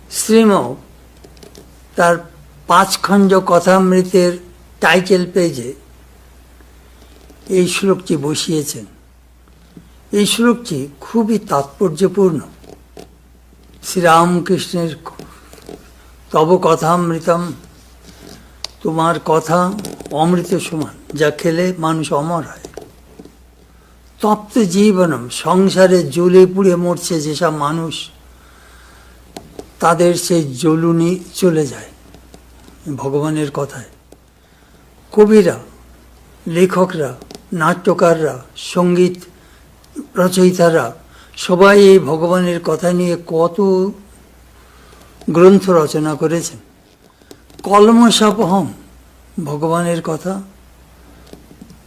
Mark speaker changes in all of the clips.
Speaker 1: শ্রীম তার 5 খণ্ড কথামৃতের টাইটেল পেজে এই শ্লোকটি বসিয়েছেন। এই শ্লোকটি খুবই তাৎপর্যপূর্ণ। শ্রীরামকৃষ্ণের তব কথামৃতম, তোমার কথা অমৃত সমান, যা খেলে মানুষ অমর হয়। তপ্ত জীবনম, সংসারে জ্বলে পুড়ে মরছে যেসব মানুষ, তাদের সেই জ্বলুনি চলে যায় ভগবানের কথায়। কবিরা, লেখকরা, নাট্যকাররা, সঙ্গীত রচয়িতারা সবাই এই ভগবানের কথা নিয়ে কত গ্রন্থ রচনা করেছেন। কলমশাপহম, ভগবানের কথা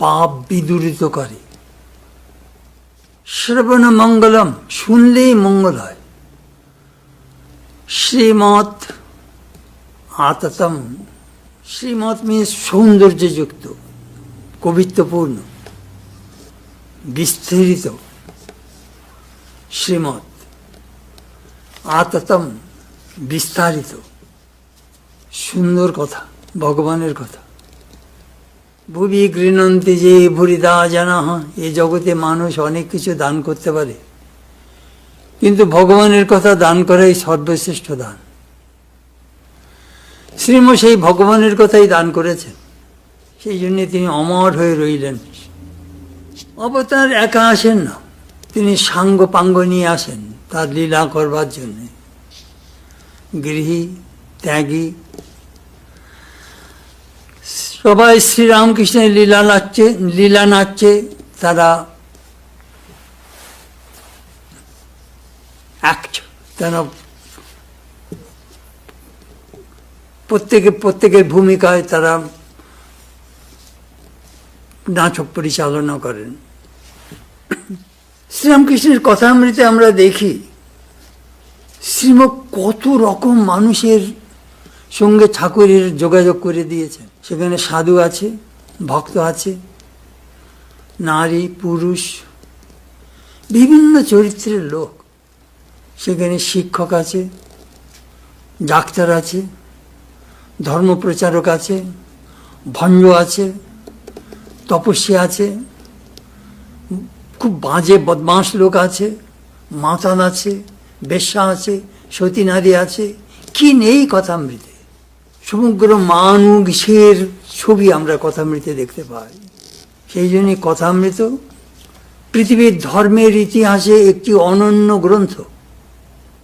Speaker 1: পাপ বিদূরিতকারী। শ্রবণ মঙ্গলম, শুনলেই মঙ্গল হয়। শ্রীমৎ আততম, শ্রীমৎ মিন্স সৌন্দর্যযুক্ত, কবিত্বপূর্ণ, বিস্তৃত। শ্রীমৎ আততম, বিস্তারিত, সুন্দর কথা, ভগবানের কথা। ভুবি গৃহন্তি যে ভুরিদা জানা, এই জগতে মানুষ অনেক কিছু দান করতে পারে, কিন্তু ভগবানের কথা দান করাই সর্বশ্রেষ্ঠ দান। শ্রীম সেই ভগবানের কথাই দান করেছেন, সেই জন্যে তিনি অমর হয়ে রইলেন। অবতার একা আসেন না, তিনি সাঙ্গ পাঙ্গ নিয়ে আসেন তার লীলা করবার জন্যে। গৃহী, ত্যাগী, সবাই শ্রীরামকৃষ্ণের লীলা নাচছে। তারা তারা প্রত্যেকের ভূমিকায় তারা নাটক পরিচালনা করেন। শ্রীরামকৃষ্ণের কথামৃতে আমরা দেখি শ্রীম কত রকম মানুষের সঙ্গে ঠাকুরের যোগাযোগ করে দিয়েছেন। সেখানে সাধু আছে, ভক্ত আছে, নারী পুরুষ, বিভিন্ন চরিত্রের লোক। সেখানে শিক্ষক আছে, ডাক্তার আছে, ধর্মপ্রচারক আছে, ভণ্ড আছে, তপস্বী আছে, খুব বাজে বদমাশ লোক আছে, মাতাল আছে, বেশ্যা আছে, সতী নারী আছে। কি নেই কথামৃতে? সমগ্র মানুষের ছবি আমরা কথামৃতে দেখতে পাই। সেই জন্যই কথামৃত পৃথিবীর ধর্মের ইতিহাসে একটি অনন্য গ্রন্থ।